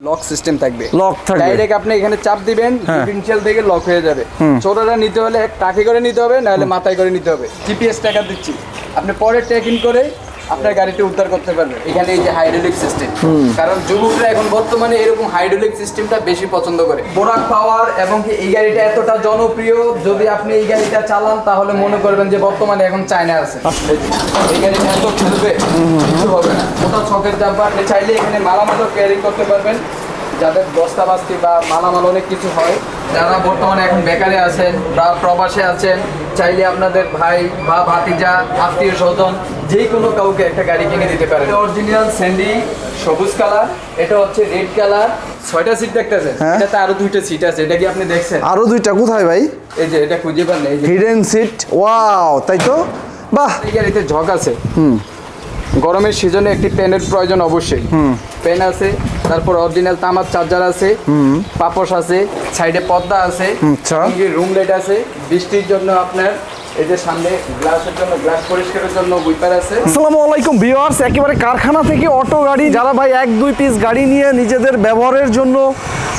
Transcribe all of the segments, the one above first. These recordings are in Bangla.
লক সিস্টেম থাকবে, লক থাকবে, ডাইরেক্ট আপনি এখানে চাপ দিবেন ডিফারেনশিয়াল থেকে লক হয়ে যাবে। ছোটটা নিতে হলে ট্রাকে করে নিতে হবে, নাহলে মাথায় করে নিতে হবে। জিপিএস ট্র্যাকার দিচ্ছি, আপনি পরে ট্র্যাকিং করে আপনার গাড়িটি উদ্ধার করতে পারবে। এখানে এই যে হাইড্রোলিক সিস্টেম, কারণ যুবকরা এখন বর্তমানে এরকম হাইড্রোলিক সিস্টেমটা বেশি পছন্দ করে। বোরাক পাওয়ার এবং কি এই গাড়িটা এতটা জনপ্রিয়, যদি আপনি এই গাড়িটা চালান তাহলে মনে করবেন যে বর্তমানে এখন চায়না আছে। এই গাড়িটা এত খেলবে কিছু হবে না। কোথাও ছকের চাপা আপনি চাইলে এখানে মালামালও ক্যারি করতে পারবেন, যাদের বস্তা বাস্তি বা মালামাল অনেক কিছু হয়। যারা বর্তমানে এখন বেকারে আছেন বা প্রবাসে আছেন, চাইলে আপনাদের ভাই বা ভাতিজা আত্মীয় স্বজন যে কোনো কাউকে একটা গাড়ি কিনে দিতে পারেন। অরিজিনাল স্যান্ডি সবুজ কালার, এটা হচ্ছে রেড কালার। 6টা সিট দেখতেছেন, এটাতে আরো 2টা সিট আছে। এটা কি আপনি দেখছেন? আরো 2টা কোথায় ভাই? এই যে এটা খুঁজে পান না, এই যে হিডেন সিট। ওয়াও, তাই তো, বাহ। এই গাড়িতে ঝক আছে। গরমের সিজনে একটি পেনের প্রয়োজন অবশ্যই। পেন আছে, তারপর অরিজিনাল তামার চার্জার আছে, পাপোশ আছে, সাইডে পর্দা আছে, রুম লাইট আছে। বৃষ্টির জন্য আপনার এই যে সামনে গ্লাসের জন্য, গ্লাস পরিষ্কারের জন্য উইপার আছে। আসসালামু আলাইকুম ভিউয়ার্স, একেবারে কারখানা থেকে অটো গাড়ি যারা ভাই 1-2 পিস গাড়ি নিয়ে নিজেদের ব্যবহারের জন্য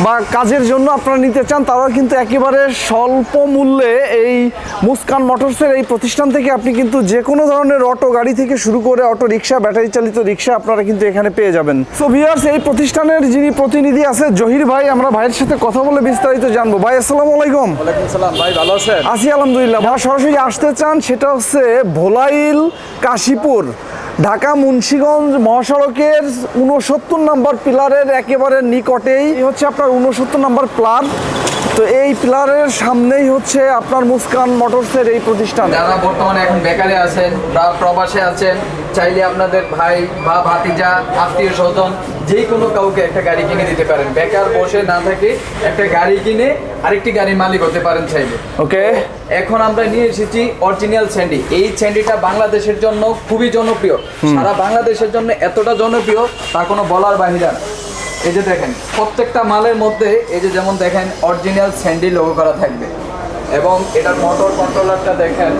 বা কাজের জন্য আপনারা নিতে চান, তারা কিন্তু একেবারে স্বল্প মূল্যে এই মুস্কান মোটরসের এই প্রতিষ্ঠান থেকে আপনি কিন্তু যে কোনো ধরনের অটো গাড়ি থেকে শুরু করে অটো রিক্সা, ব্যাটারি চালিত রিক্সা আপনারা কিন্তু এখানে পেয়ে যাবেন। সো ভিউয়ার্স, এই প্রতিষ্ঠানের যিনি প্রতিনিধি আছে জহির ভাই, আমরা ভাইয়ের সাথে কথা বলে বিস্তারিত জানবো। ভাই আসসালামু আলাইকুম। ওয়ালাইকুম সালাম। ভাই ভালো আছেন? আছি আলহামদুলিল্লাহ। ভাই সরাসরি আসতে চান, সেটা হচ্ছে ভোলাইল কাশীপুর ঢাকা মুন্সিগঞ্জ মহাসড়কের 69 নম্বর পিলারের একেবারে নিকটেই হচ্ছে আপনার 69 নম্বর পিলার। তো এই পিলারের সামনেই হচ্ছে আপনার মুস্কান মোটরসের এই প্রতিষ্ঠান। যারা বর্তমানে এখন বেকারে আছেন বা প্রবাসে আছেন, চাইলে আপনাদের ভাই বা ভাতিজা আত্মীয় স্বজন যে কোনো কাউকে একটা গাড়ি কিনে দিতে পারেন। বেকার বসে না থাকে একটা গাড়ি কিনে আরেকটি গাড়ির মালিক হতে পারেন চাইলে। ওকে, এখন আমরা নিয়ে এসেছি অরিজিনাল স্যান্ডি। এই স্যান্ডিটা বাংলাদেশের জন্য খুবই জনপ্রিয়, সারা বাংলাদেশের জন্য এতটা জনপ্রিয় তা কোনো বলার বাহিরে না। এই যে দেখেন প্রত্যেকটা মালের মধ্যে এই যে যেমন দেখেন অরিজিনাল স্যান্ডি লোগো করা থাকবে, এবং এটার মোটর কন্ট্রোলারটা দেখেন।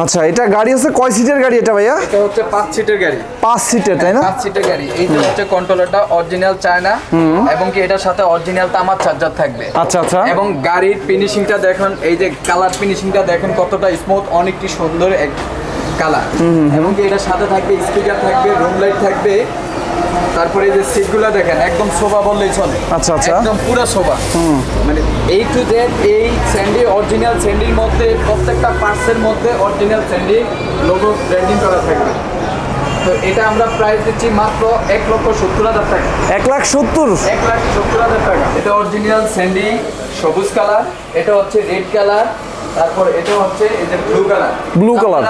আচ্ছা, এটা গাড়ি হচ্ছে কয় সিটের গাড়ি এটা ভাইয়া? এটা হচ্ছে 5 সিটের গাড়ি। 5 সিটের, তাই না? 5 সিটের গাড়ি। এই যে হচ্ছে কন্ট্রোলারটা অরিজিনাল চায়না, এবং কি এটার সাথে অরিজিনাল তামার চার্জার থাকবে। আচ্ছা আচ্ছা। এবং গাড়ির ফিনিশিংটা দেখেন, এই যে কালার ফিনিশিংটা দেখেন কতটা স্মুথ, অনেকটি সুন্দর এক কালার। এবং কি এটার সাথে থাকবে স্পিকার থাকবে, রুম লাইট থাকবে। তারপরে এই যে সিটগুলো দেখেন একদম শোভা বললেই চলে। আচ্ছা আচ্ছা, একদম পুরো শোভা। মানে এই টু জেড এই স্যান্ডি, অরিজিনাল স্যান্ডির মধ্যে প্রত্যেকটা পার্টসের মধ্যে অরিজিনাল স্যান্ডি লোগো ব্র্যান্ডিং করা থাকবে। তো এটা আমরা প্রাইস দিচ্ছি মাত্র 1,70,000 টাকা। 1,70,000? 1,70,000 টাকা। এটা অরিজিনাল স্যান্ডি সবুজ কালার, এটা হচ্ছে রেড কালার, তারপর এটা হচ্ছে এই যে ব্লু কালার। ব্লু কালার,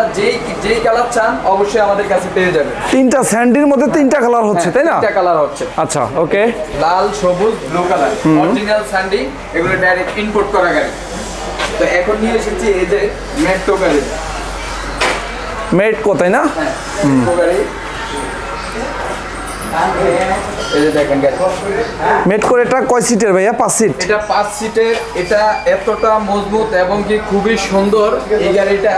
যেই কালার চান অবশ্যই আমাদের কাছে পেয়ে যাবেন। 3টা স্যান্ডির মধ্যে 3টা কালার হচ্ছে, তাই না? 3টা কালার হচ্ছে। আচ্ছা, ওকে। লাল, সবুজ, ব্লু কালার অরিজিনাল স্যান্ডি, এগুলো ডাইরেক্ট ইম্পোর্ট করা গাড়ি। তো এখন নিয়ে এসেছি এই যে মেট্রো গাড়ি। মেট্রো, তাই না? হ্যাঁ, মেট্রো গাড়ি। এই যে দেখেন গাড়ি মেট্রো, এটা কয় সিটের ভাইয়া? 5 সিট। এটা 5 সিটের। এটা এতটা মজবুত এবং কি খুবই সুন্দর এই গাড়িটা।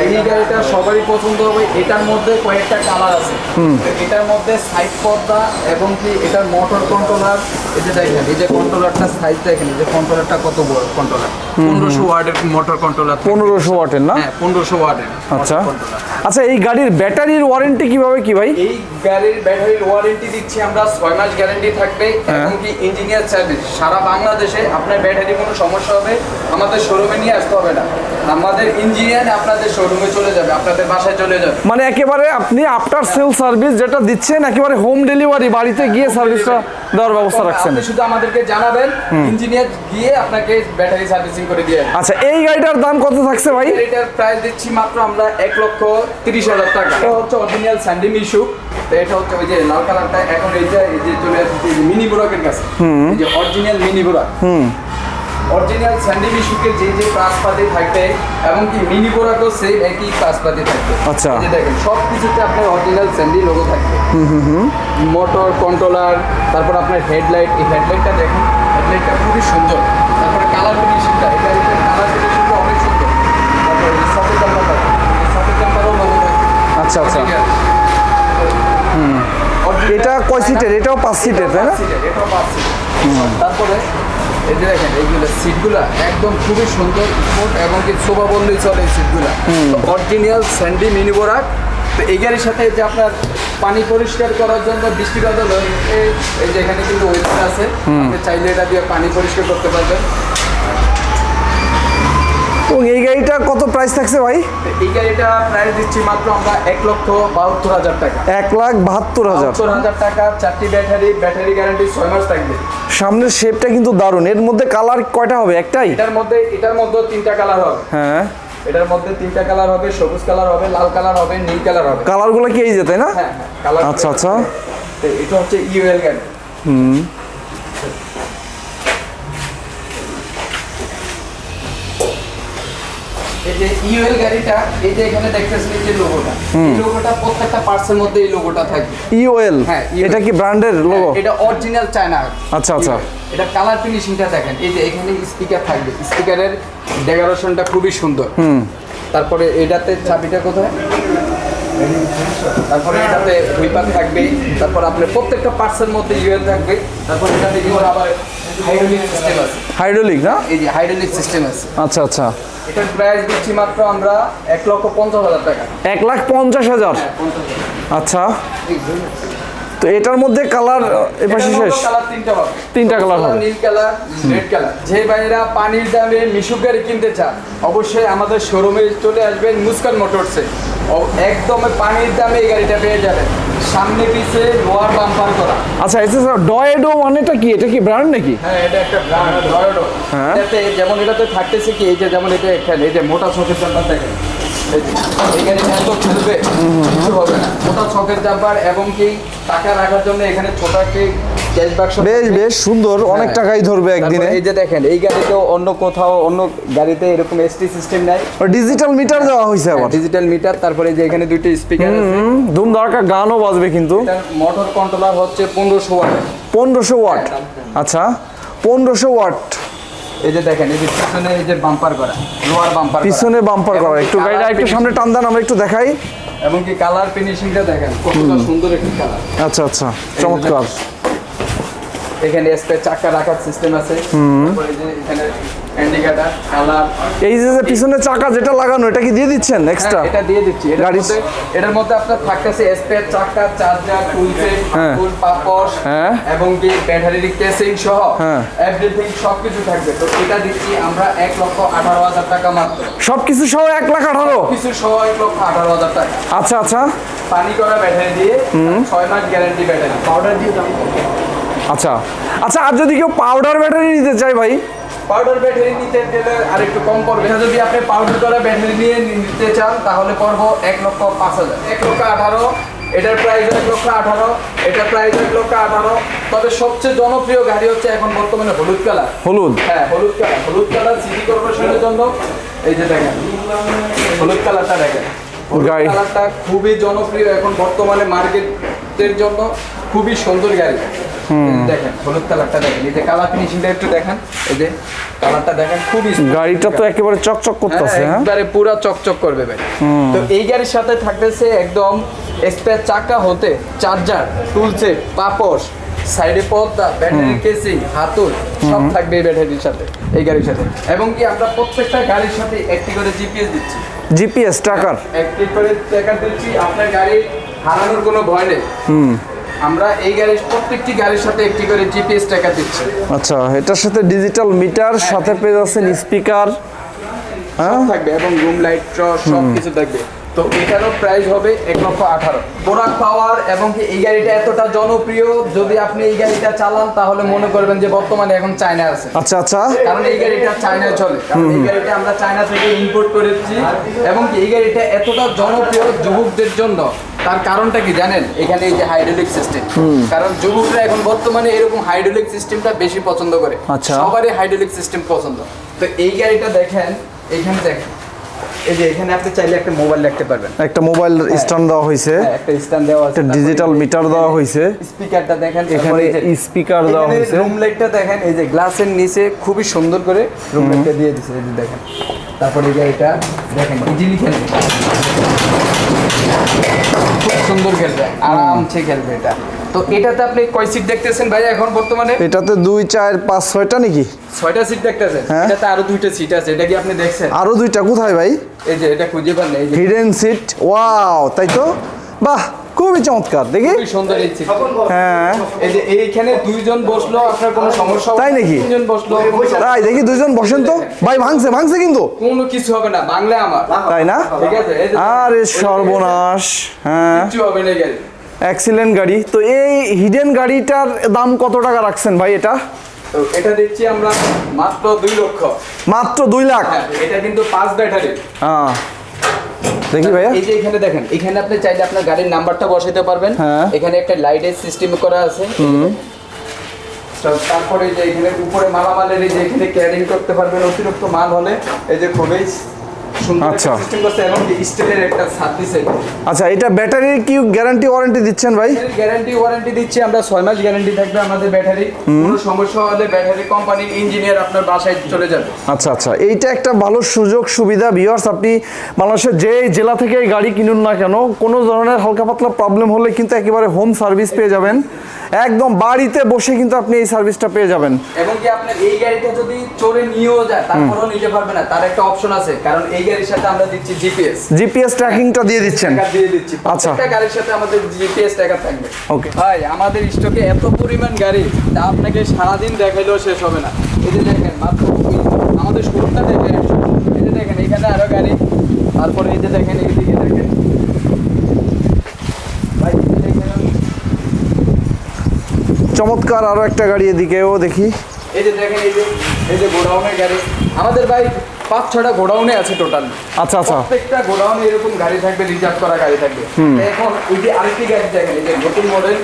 এই গাড়িটা সবারই পছন্দ হবে। এটার মধ্যে কয়েকটা কালার আছে। এটার মধ্যে সাইড পর্দা এবং কি এটার মোটর কন্ট্রোলার। এই যে দেখেন এই যে কন্ট্রোলারটা সাইজ দেখেন, এই যে কন্ট্রোলারটা কত বড় কন্ট্রোলার। 1500 ওয়াটের মোটর কন্ট্রোলার। 1500 ওয়াটের না? হ্যাঁ, 1500 ওয়াটের। আচ্ছা আচ্ছা, এই গাড়ির ব্যাটারির ওয়ারেন্টি কিভাবে কি ভাই? এই গাড়ির ব্যাটারির ওয়ারেন্টি দিচ্ছি আমরা 6 মাস গ্যারান্টি থাকবে, এবং কি ইঞ্জিনিয়ার সার্ভিস। সারা বাংলাদেশে আপনার ব্যাটারি কোনো সমস্যা হবে আমাদের শোরুমে নিয়ে আসতে হবে না, আমাদের ইঞ্জিনিয়ার আপনাদের শোরুমে চলে যাবে, আপনাদের বাসায় চলে যাবে। মানে একেবারে আপনি আফটার সেল সার্ভিস যেটা দিচ্ছেন, একেবারে হোম ডেলিভারি, বাড়িতে গিয়ে সার্ভিসটা দেওয়ার ব্যবস্থা রাখছেন। আপনি শুধু আমাদেরকে জানাবেন, ইঞ্জিনিয়ার গিয়ে আপনাকে ব্যাটারি সার্ভিসিং করে দিয়ে। আচ্ছা, এই গাড়িটার দাম কত থাকছে ভাই? এটার প্রাইস দিচ্ছি মাত্র আমরা 1,30,000 টাকা। এটা হচ্ছে অরিজিনাল স্যান্ডি মিশুক। তো এটা হচ্ছে ওই যে লাল কালারটা। এখন এই যে চলে আসছে মিনি বুরাকের কাছে, এই যে অরিজিনাল মিনি বুরাক। অরিজিনাল স্যান্ডি মিশুকের যে প্লাসপাতি থাকবে, এবং কি মিনি বুরাকও সেম একই প্লাসপাতি থাকবে। আচ্ছা, এই যে দেখেন সব কিছুতে আপনার অরিজিনাল স্যান্ডি লোগো থাকবে। মোটর কন্ট্রোলার, তারপর আপনার হেডলাইট। এই হেডলাইটটা দেখেন, হেডলাইটটা খুবই সুন্দর। তারপরে কালার ফিনিশিংটা, এটা কালার ফিনিশিংটা অনেক সুন্দর। তারপরে সকেট জাম্পারটা, সকেট জাম্পারও লোগো থাকবে। আচ্ছা আচ্ছা। কয় সিটের? এটাও 5 সিটের, তাই না? এটাও 5 সিটের। তারপরে এই যে দেখেন এইগুলো সিটগুলো একদম খুবই সুন্দর স্মুথ এবং কি শোভা বললেই চলে এই সিটগুলো। অরিজিনাল স্যান্ডি মিনি বোরাক। তো এই গাড়ির সাথে যে আপনার পানি পরিষ্কার করার জন্য বৃষ্টি বাদল এই যে এখানে কিন্তু ওয়েদার আছে, আপনি চাইলে এটা দিয়ে পানি পরিষ্কার করতে পারবেন। এবং এই গাড়িটা কত প্রাইস থাকছে ভাই? এই গাড়িটা প্রাইস দিচ্ছি মাত্র আমরা 1,72,000 টাকা। 1,72,000 72,000 টাকা। 4টি ব্যাটারি গ্যারান্টি 6 মাস থাকবে। সামনের শেপটা কিন্তু দারুণ। এর মধ্যে কালার কয়টা হবে? একটাই? এটার মধ্যে 3টা কালার হবে। হ্যাঁ, এটার মধ্যে 3টা কালার হবে, সবুজ কালার হবে, লাল কালার হবে, নীল কালার হবে। কালারগুলো কি এই যে, তাই না? হ্যাঁ কালার। আচ্ছা আচ্ছা। তো এটা হচ্ছে ইউএল গাড়ি। এই যে ইউএল গাড়িটা, এই যে এখানে দেখতেছেন এই যে লোগোটা, এই লোগোটা প্রত্যেকটা পার্টসের মধ্যে এই লোগোটা থাকবে। ইউএল? হ্যাঁ, এটা কি ব্র্যান্ডের লোগো? এটা অরিজিনাল চায়না। আচ্ছা আচ্ছা। এটা কালার ফিনিশিংটা দেখেন, এই যে এখানে স্পিকার থাকবে, স্পিকারের ডেকোরেশনটা খুবই সুন্দর। তারপরে এটাতে চাবিটা কোথায়? তারপরে এটাতে হুইপার থাকবে। তারপর আপনার প্রত্যেকটা পার্টসের মধ্যে ইউএল থাকবে। তারপর এটাতে ইউএল আবার হাইড্রোলিক সিস্টেম আছে। হাইড্রোলিক না? এই যে হাইড্রোলিক সিস্টেম আছে। আচ্ছা আচ্ছা। এটার প্রাইস দিচ্ছি মাত্র আমরা 1,50,000 টাকা। 1,50,000? আচ্ছা। তো এটার মধ্যে কালার এপাশে শেষ? কালার 3টা হবে। 3টা কালার হবে। নীল কালার, রেড কালার। যে ভাইরা পানির দামে মিশুক গাড়ি কিনতে চান অবশ্যই আমাদের শোরুমে চলে আসবেন মুস্কান মোটরসে। একদম পানির দামে এই গাড়িটা পেয়ে যাবেন। সামনে পিছে লোয়ার বাম্পার করা। আচ্ছা, ডয়েডো মানেটা কি? এটা কি ব্র্যান্ড নাকি? হ্যাঁ, এটা একটা ব্র্যান্ড ডয়েডো। হ্যাঁ। এটাতে যেমন এটাতে থাকতেছে কি, এই যে যেমন এটা এখানে এই যে মোটা চকের জাম্পার দেখেন, এই গাড়িটা এত খেলবে কিছু হবে না। মোটা চকের জাম্পার এবং কি টাকা রাখার জন্য এখানে ছোট একটি ক্যাশ বাক্স। বেশ সুন্দর, অনেক টাকাই ধরবে একদিনে। এই যে দেখেন এই গাড়িতেও অন্য কোথাও অন্য গাড়িতে এরকম এসটি সিস্টেম নাই। ডিজিটাল মিটার দেওয়া হয়েছে আবার। Digital meter. তারপরে যে এখানে দুইটা স্পিকার আছে। ধুম ধারাকা গানও বাজবে কিন্তু। এটার মোটর কন্ট্রোলার হচ্ছে 1500 ওয়াট। 1500 ওয়াট? আচ্ছা, 1500 ওয়াট। এই যে দেখেন এই যে পিছনে এই যে বাম্পার করা, লোয়ার বাম্পার করা, পিছনে বাম্পার করা। একটু গাড়িটা একটু সামনে টান দেন, আমরা একটু দেখাই। এবং কি কালার ফিনিশিংটা দেখেন কতটা সুন্দর একটি কালার। আচ্ছা আচ্ছা, চমৎকার। এখানে স্পেয়ার চাকা রাখার সিস্টেম আছে। তারপরে এই যে এখানে ইন্ডিকেটর, কালার। এই যে পিছনে চাকা যেটা লাগানো, এটা কি দিয়ে দিচ্ছেন এক্সট্রা? এটা দিয়ে দিচ্ছি। এটার মধ্যে আপনার থাকতেছে স্পেয়ার চাকা, চার্জার, টুলসেট, ফুল পাপোশ এবং কি ব্যাটারি কেসিং সহ এভরিথিং সবকিছু থাকবে। তো এটা দিচ্ছি আমরা 1,18,000 টাকা মাত্র। সবকিছু সহ 1,18,000? কিছু সহ 1,18,000 টাকা। আচ্ছা আচ্ছা। পানি করা ব্যাটারি দিয়ে 6 মাস গ্যারান্টি ব্যাটারি। পাউডার দিয়ে দাম কত? আচ্ছা আচ্ছা। আর যদি কেউ পাউডার ব্যাটারি নিতে চায় ভাই? পাউডার ব্যাটারি নিতে গেলে আর একটু কম পড়বে। যদি আপনি পাউডার করা ব্যাটারি নিয়ে নিতে চান তাহলে পড়বো 1,05,000। 1,18,000। এটার প্রাইস 1,18,000। এটার প্রাইস 1,18,000। তবে সবচেয়ে জনপ্রিয় গাড়ি হচ্ছে এখন বর্তমানে হলুদ কালার। হলুদ? হ্যাঁ, হলুদ কালার। হলুদ কালার সিটি কর্পোরেশনের জন্য এই যে দেখেন হলুদ কালারটা দেখেন। হলুদ কালারটা খুবই জনপ্রিয় এখন বর্তমানে মার্কেটের জন্য। খুবই সুন্দর গাড়ি। দেখেন হলুদ কালারটা দেখেন, এই যে কালার ফিনিশিংটা একটু দেখেন, এই যে কালারটা দেখেন খুবই। গাড়িটা তো একেবারে চকচক করতেছে। হ্যাঁ, একবারে পুরো চকচক করবে ভাই। তো এই গাড়ির সাথে থাকতেছে একদম স্পেয়ার চাকা হতে চার্জার, টুলসেট, পাপোশ, সাইডে পর্দা, ব্যাটারি কেসিং, হাতুল সব থাকবে এই ব্যাটারির সাথে, এই গাড়ির সাথে। এবং কি আমরা প্রত্যেকটা গাড়ির সাথে একটি করে জিপিএস দিচ্ছি। GPS tracker? একটি করে ট্র্যাকার দিচ্ছি। আপনার গাড়ি হারানোর কোনো ভয় নেই। আমরা এই গাড়ির প্রত্যেকটি গাড়ির সাথে একটি করে জিপিএস ট্র্যাকার দিচ্ছি। আচ্ছা, এটার সাথে ডিজিটাল মিটার, সাথে পেয়ে যাচ্ছেন স্পিকার, হ্যাঁ থাকবে এবং রুম লাইট সব কিছু থাকবে। তো এটারও প্রাইস হবে 1,18,000। বোরাক পাওয়ার এবং কি এই গাড়িটা এতটা জনপ্রিয়, যদি আপনি এই গাড়িটা চালান তাহলে মনে করবেন যে বর্তমানে এখন চায়না আছে। আচ্ছা আচ্ছা। কারণ এই গাড়িটা চায়নায় চলে, কারণ এই গাড়িটা আমরা চায়না থেকে ইম্পোর্ট করেছি। এবং কি এই গাড়িটা এতটা জনপ্রিয় যুবকদের জন্য, তার কারণটা কি জানেন? এখানে এই যে হাইড্রোলিক সিস্টেম। কারণ যুবকরা এখন বর্তমানে এরকম হাইড্রোলিক সিস্টেমটা বেশি পছন্দ করে। সবারই হাইড্রোলিক সিস্টেম পছন্দ। তো এই গাড়িটা দেখেন, এইখানে দেখেন এই যে এখানে আপনি চাইলে একটা মোবাইল রাখতে পারবেন। একটা মোবাইল স্ট্যান্ড দেওয়া হয়েছে, একটা স্ট্যান্ড দেওয়া আছে, একটা ডিজিটাল মিটার দেওয়া হয়েছে, স্পিকারটা দেখেন, এখানে স্পিকার দেওয়া হয়েছে, রুম লাইটটা দেখেন, এই যে গ্লাসের নিচে খুবই সুন্দর করে রুম লাইটটা দিয়ে দিয়েছে, এই যে দেখেন। তারপরে এই গাড়িটা দেখেন ইজিলি খেলবে, খুব সুন্দর খেলবে, আরামসে খেলবে এটা। তো এটাতে আপনি কয় সিট দেখতেছেন ভাই এখন বর্তমানে? এটাতে 2 4 5 6টা নাকি? 6টা সিট দেখতেছেন। হ্যাঁ। এটাতে আরো 2টা সিট আছে, এটা কি আপনি দেখছেন? আরো 2টা কোথায় ভাই? এই যে এটা খুঁজে পান না, এই যে হিডেন সিট, ওয়াও, তাই তো, বাহ, খুবই চমৎকার দেখি। খুবই সুন্দর এই সিট। হ্যাঁ, এই যে এইখানে দুইজন বসলো আপনার কোনো সমস্যা হবে তাই না, নাকি? তিনজন বসলো তাই দেখি, দুইজন বসেন তো ভাই, ভাঙছে কিন্তু, কোনো কিছু হবে না, বাংলা আমার, তাই না? ঠিক আছে? এই যে আরে সর্বনাশ, হ্যাঁ, কিছু হবে না এই গাড়ি। এক্সিলেন্ট গাড়ি। তো এই হিডেন গাড়িটার দাম কত টাকা রাখছেন ভাই এটা? তো এটা দিচ্ছি আমরা মাত্র 2 লক্ষ। মাত্র 2 লাখ? হ্যাঁ, এটা কিন্তু 5 ব্যাটারি। হ্যাঁ, দেখি ভাইয়া। এই যে এখানে দেখেন, এখানে আপনি চাইলে আপনার গাড়ির নাম্বারটা বসাইতে পারবেন। হ্যাঁ। এখানে একটা লাইটের সিস্টেম করা আছে। তো তারপরে এই যে এখানে উপরে মালামালের এই যে এখানে ক্যারিং করতে পারবেন অতিরিক্ত মাল হলে, এই যে খুবই সুন্দর আচ্ছা। সিস্টেম করছে এবং স্টিলের একটা ছাদ দিছে। আচ্ছা, এটা ব্যাটারির কি গ্যারান্টি ওয়ারেন্টি দিচ্ছেন ভাই? গ্যারান্টি ওয়ারেন্টি দিচ্ছি আমরা, 6 মাস গ্যারান্টি থাকবে আমাদের ব্যাটারি। কোনো সমস্যা হলে ব্যাটারি কোম্পানির ইঞ্জিনিয়ার আপনার বাসায় চলে যাবে। আচ্ছা, এইটা একটা ভালো সুযোগ সুবিধা ভিউয়ার্স। আপনি বাংলাদেশের যে জেলা থেকে এই গাড়ি কিনুন না কেন, কোনো ধরনের হালকা পাতলা প্রবলেম হলে কিন্তু একেবারে হোম সার্ভিস পেয়ে যাবেন, একদম বাড়িতে বসে কিন্তু আপনি এই সার্ভিসটা পেয়ে যাবেন। এবং কি আপনার এই গাড়িটা যদি চোরে নিয়েও যায় তারপরেও নিতে পারবে না, তার একটা অপশন আছে, কারণ এই গাড়ির সাথে আমরা দিচ্ছি জিপিএস ট্র্যাকিংটা দিয়ে দিচ্ছেন। দিয়ে দিচ্ছি। আচ্ছা। প্রত্যেকটা গাড়ির সাথে আমাদের জিপিএস ট্র্যাকার থাকবে। ওকে ভাই আমাদের স্টকে এত পরিমাণ গাড়ি, তা আপনাকে সারাদিন দেখাইলেও শেষ হবে না। এই যে দেখেন মাত্র আমাদের শোরুমটা দেখেন, এই যে দেখেন এখানে আরো গাড়ি, তারপরে এই যে দেখেন এইদিকে দেখেন ভাই, এই যে দেখেন চমৎকার আরো একটা গাড়ি এদিকেও দেখি। এই যে দেখেন এই যে গোডাউনের গাড়ি আমাদের ভাই 5-6টা গোডাউনে আছে টোটাল। আচ্ছা, প্রত্যেকটা গোডাউনে এরকম গাড়ি থাকবে, রিজার্ভ করা গাড়ি থাকবে। এখন এই যে আরেকটি গাড়ি দেখেন, এই যে নতুন মডেল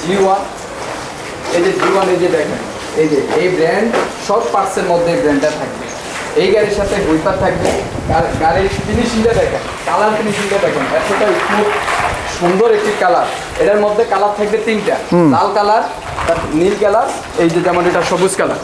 G1, এই যে G1, এই যে দেখেন এই যে এই ব্র্যান্ড সব পার্টসের মধ্যে এই ব্র্যান্ডটা থাকবে। এই গাড়ির সাথে হুইপার থাকবে। আর গাড়ির ফিনিশিংটা দেখেন, কালার ফিনিশিংটা দেখেন, এতটা স্মুথ সুন্দর একটি কালার। এটার মধ্যে কালার থাকবে 3টা, লাল কালার, তার নীল কালার, এই যে যেমন এটা সবুজ কালার।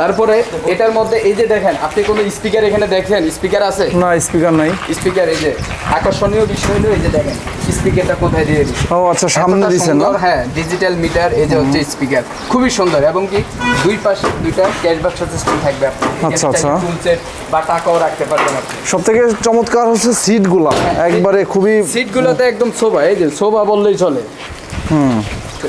তারপরে এটার মধ্যে এই যে দেখেন, আপনি কোনো স্পিকার এখানে দেখেন, স্পিকার আছে না, স্পিকার নাই। স্পিকার এই যে আকর্ষণীয় বিষয় হলো এই যে দেখেন স্পিকারটা কোথায় দিয়ে দিচ্ছি। ও আচ্ছা, সামনে দিয়েছেন না? হ্যাঁ, ডিজিটাল মিটার, এই যে হচ্ছে স্পিকার, খুবই সুন্দর। এবং কি দুই পাশে 2টা ক্যাশব্যাক সিস্টেম থাকবে, আপনি আচ্ছা। টুলসেট বা টাকাও রাখতে পারবেন আপনি। সব থেকে চমৎকার হচ্ছে সিটগুলা, একবারে খুবই। সিটগুলোতে একদম শোভা, এই যে শোভা বললেই চলে।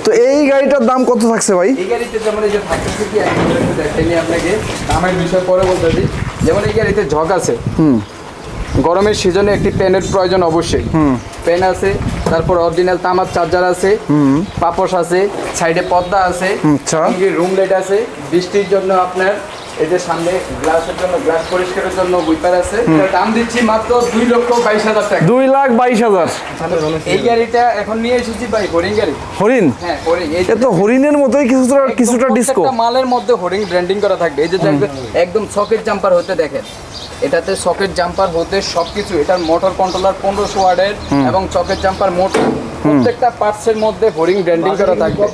তো এই গাড়িটার দাম কত থাকছে ভাই? এই গাড়িতে যেমন এই যে থাকতেছে কি, একটু দেখাইনি আপনাকে, দামের বিষয় পরে বলতেছি। যেমন এই গাড়িতে ঝক আছে, গরমের সিজনে একটি পেনের প্রয়োজন অবশ্যই। পেন আছে, তারপর অরিজিনাল তামার চার্জার আছে, পাপোশ আছে, সাইডে পর্দা আছে, আচ্ছা। রুম লাইট আছে, বৃষ্টির জন্য আপনার এই যে সামনে গ্লাসের জন্য, গ্লাস পরিষ্কারের জন্য উইপার আছে। এটার দাম দিচ্ছি মাত্র 2,22,000 টাকা। 2,22,000? এই গাড়িটা এখন নিয়ে এসেছি ভাই, হরিণ গাড়ি। হরিণ? হ্যাঁ, হরিণ। এই এ তো হরিণের মতোই কিছুটা ডিস্কো। প্রত্যেকটা মালের মধ্যে হরিং ব্র্যান্ডিং করা থাকবে। এই যে দেখবেন একদম সকেট জাম্পার হতে দেখেন, এটাতে সকেট জাম্পার হতে সবকিছু, এটার মোটর কন্ট্রোলার 1500 ওয়াটের এবং সকেট জাম্পার মোটর, প্রত্যেকটা পার্টসের মধ্যে হরিং ব্র্যান্ডিং করা থাকবে।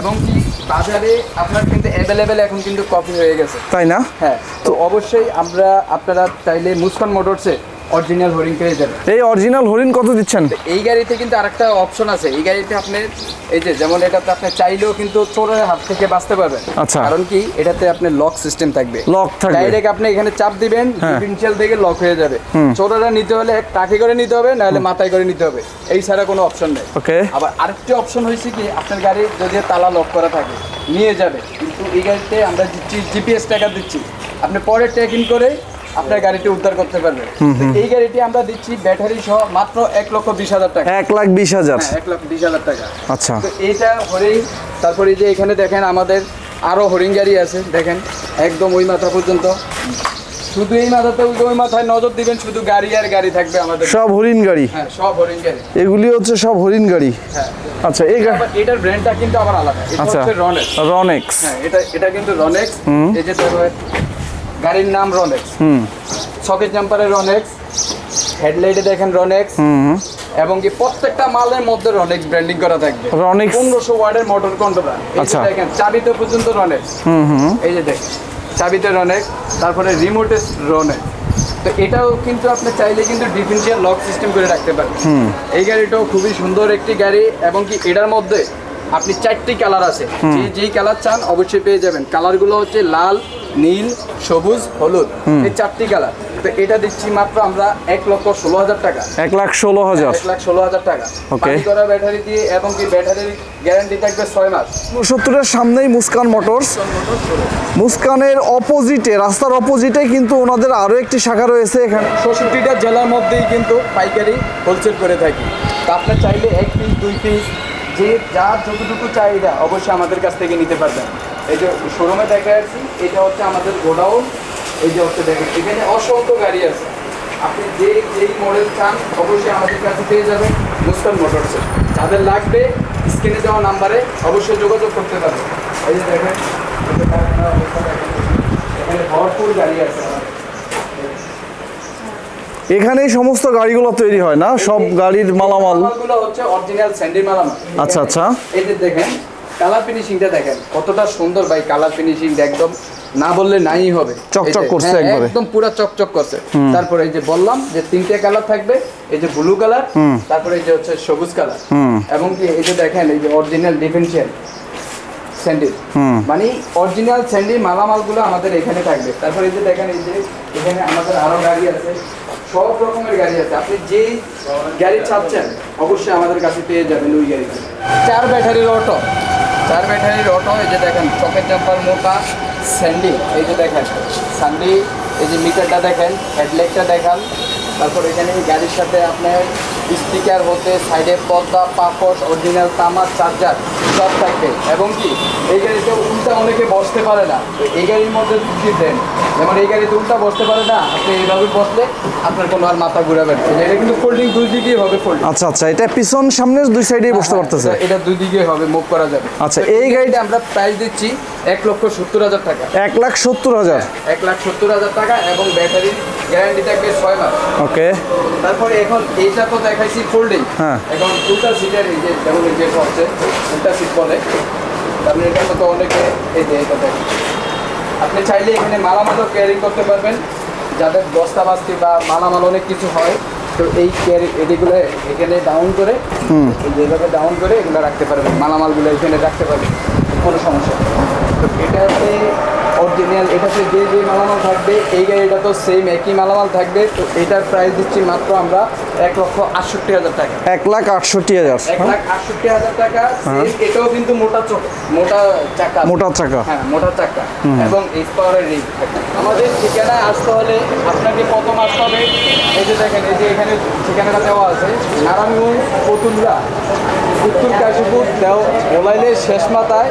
এবং কি বাজারে আপনার কিন্তু অ্যাভেলেবেল এখন কিন্তু কপি হয়ে গেছে, তাই না? হ্যাঁ। তো অবশ্যই আপনারা চাইলে মুসকান মোটরসে অরিজিনাল হরিং পেয়ে যাবেন। এই অরিজিনাল হরিণ কত দিচ্ছেন? এই গাড়িতে কিন্তু আরেকটা অপশন আছে, এই গাড়িতে আপনি এই যে যেমন এটাতে আপনি চাইলেও কিন্তু চোরের হাত থেকে বাঁচতে পারবেন। আচ্ছা। কারণ কি এটাতে আপনার লক সিস্টেম থাকবে, লক থাকবে। ডাইরেক্ট আপনি এখানে চাপ দিবেন, ডিফারেনশিয়াল থেকে লক হয়ে যাবে। চোরেরা নিতে হলে টাকে করে নিতে হবে, নাহলে মাথায় করে নিতে হবে, এই ছাড়া কোনো অপশন নেই। ওকে। আবার আরেকটি অপশন হয়েছে কি, আপনার গাড়ি যদি তালা লক করা থাকে নিয়ে যাবে, কিন্তু এই গাড়িতে আমরা দিচ্ছি জিপিএস ট্র্যাকার দিচ্ছি, আপনি পরে ট্র্যাক ইন করে আপনার গাড়িটি উদ্ধার করতে পারবেন। এই গাড়িটি আমরা দিচ্ছি ব্যাটারি সহ মাত্র 1,20,000 টাকা। 1,20,000? 1,20,000 টাকা। আচ্ছা। তো এইটা হরিং। তারপরে এই যে এখানে দেখেন আমাদের আরো হরিং গাড়ি আছে, দেখেন একদম ওই মাথা পর্যন্ত, শুধু এই মাথাতে ওই মাথায় নজর দিবেন, শুধু গাড়ি আর গাড়ি থাকবে আমাদের, সব হরিণ গাড়ি? হ্যাঁ, সব হরিং গাড়ি। এগুলি হচ্ছে সব হরিণ গাড়ি? হ্যাঁ। আচ্ছা, এই আবার এটার ব্র্যান্ডটা কিন্তু আবার আলাদা, এটা আচ্ছা, হচ্ছে রনেক্স। রনেক্স। হ্যাঁ, এটা কিন্তু রনেক্স। এই যে দেখবেন গাড়ির নাম রনেক্স, সকেট জাম্পারের রনেক্স, হেডলাইটে দেখেন রনেক্স, এবং কি প্রত্যেকটা মালের মধ্যে রনেক্স ব্র্যান্ডিং করা থাকবে। রনেক্স 1500 ওয়াটের মোটর কন্ট্রোলার। আচ্ছা। দেখেন চাবিতে পর্যন্ত রনেক্স। এই যে দেখেন চাবিতে রনেক্স, তারপরে রিমোটে রনেক্স, তো এটাও কিন্তু আপনি চাইলে কিন্তু ডিফারেন্সিয়াল লক সিস্টেম করে রাখতে পারবেন। এই গাড়িটাও খুবই সুন্দর একটি গাড়ি, এবং কি এটার মধ্যে আপনি 4টি কালার আছে, যেই কালার চান অবশ্যই পেয়ে যাবেন। কালারগুলো হচ্ছে লাল, নীল, সবুজ, হলুদ, এই 4টি কালার। তো এটা দিচ্ছি মাত্র আমরা 1,16,000 টাকা। 1,16,000। 1,16,000 টাকা Okay. পানি করা ব্যাটারি দিয়ে, এবং কি ব্যাটারির গ্যারান্টি থাকবে 6 মাস। 69-এর সামনেই মুস্কান মোটরস। মুস্কানের অপোজিটে, রাস্তার অপোজিটে কিন্তু ওনাদের আরো একটি শাখা রয়েছে এখানে। 66টা জেলার মধ্যেই কিন্তু পাইকারি হোলসেল করে থাকি। তো আপনি চাইলে 1 পিস 2 পিস যে যার যতটুকু চাহিদা অবশ্যই আমাদের কাছ থেকে নিতে পারবেন। এই যে শোরুমে দেখা যাচ্ছি, এটা হচ্ছে আমাদের গোডাউন। এই যে হচ্ছে দেখেন এখানে অসংখ্য গাড়ি আছে, আপনি যেই মডেল চান অবশ্যই আমাদের কাছে পেয়ে যাবেন মুস্কান মোটরসে। যাদের লাগবে স্ক্রিনে দেওয়া নাম্বারে অবশ্যই যোগাযোগ করতে পারবেন। এই যে দেখেন এখানে ভরপুর গাড়ি আছে আমাদের। এখানেই সমস্ত গাড়িগুলো তৈরি হয় না, সব গাড়ির মালামাল। মালামালগুলো হচ্ছে অরিজিনাল স্যান্ডি মালামাল। আচ্ছা, আচ্ছা। এই যে দেখেন কালার ফিনিশিংটা দেখেন কতটা সুন্দর ভাই, কালার ফিনিশিং একদম না বললে নাই হবে। চকচক এই যে, করছে হ্যাঁ, একবারে। একদম পুরো চকচক করছে। তারপরে এই যে বললাম যে 3টে কালার থাকবে, এই যে ব্লু কালার, তারপরে এই যে হচ্ছে সবুজ কালার, এবং কি এই যে দেখেন এই যে অরিজিনাল ডিফারেন্সিয়াল স্যান্ডেল, মানে অরিজিনাল স্যান্ডেল মালামালগুলো আমাদের এখানে থাকবে। তারপরে এই যে দেখেন এই যে এখানে আমাদের আরো গাড়ি আছে, সব রকমের গাড়ি আছে। আপনি যেই গাড়ি চাচ্ছেন অবশ্যই আমাদের কাছে পেয়ে যাবেন ওই গাড়িতে। 4 ব্যাটারির অটো, 4 ব্যাটারির অটো। এই যে দেখেন চকের জাম্পার মোটা স্যান্ডি, এই যে দেখেন স্যান্ডি, এই যে মিটারটা দেখেন, হেডলাইটটা দেখান। তারপর এখানে গাড়ির সাথে আপনার স্টিকার হতে সাইডে পর্দা, পাপোশ, অরিজিনাল তামার চার্জার সব থাকবে। এবং কি এই গাড়িতে উল্টা অনেকে বসতে পারে না, তো এই গাড়ির মধ্যে ঢুকিয়ে দেন। যেমন এই গাড়িতে উল্টা বসতে পারে না, আপনি এইভাবে বসলে আপনার কোনো আর মাথা ঘুরাবেন। এটা কিন্তু ফোল্ডিং 2 দিকেই হবে ফোল্ডিং। আচ্ছা, আচ্ছা, এটা পিছন সামনের 2 সাইডেই বসতে পারতেছে। এটা 2 দিকে হবে, মুভ করা যাবে। আচ্ছা, তো এই গাড়িটা আমরা প্রাইস দিচ্ছি 1,70,000 টাকা। 1,70,000। 1,70,000 টাকা, এবং ব্যাটারির গ্যারান্টি থাকবে 6 মাস। ওকে। তারপরে এখন এইটা তো দেখাইছি ফোল্ডিং, হ্যাঁ। এখন উল্টা সিটের এই যে যেমন এই যে হচ্ছে উল্টা সিট বলে, তারপরে এটা তো অনেকে এই যে এটা দেখেন, আপনি চাইলে এখানে মালামালও ক্যারি করতে পারবেন। যাদের বস্তা বাস্তি বা মালামাল অনেক কিছু হয়, তো এই ক্যারি এগুলো এখানে ডাউন করে, যেভাবে ডাউন করে এগুলো রাখতে পারবেন, মালামালগুলো এখানে রাখতে পারবেন, কোনো সমস্যা নেই। তো এটাতে অরিজিনাল, এটাতে যে মালামাল থাকবে এই গাড়িটা তো সেম একই মালামাল থাকবে। তো এটার প্রাইস দিচ্ছি মাত্র আমরা 1,68,000 টাকা। 1,68,000। 1,68,000 টাকা। এটাও কিন্তু মোটা চাকা, মোটা চাকা। হ্যাঁ মোটা চাকা, এবং এইচ পাওয়ারের রিং থাকে। আমাদের ঠিকানায় আসতে হলে আপনাকে প্রথম আসতে হবে, এই যে দেখেন এই যে এখানে ঠিকানাটা দেওয়া আছে, নারায়ণগঞ্জ, ফতুল্লা, উত্তর কাশীপুর, বলাইলের শেষ মাথায়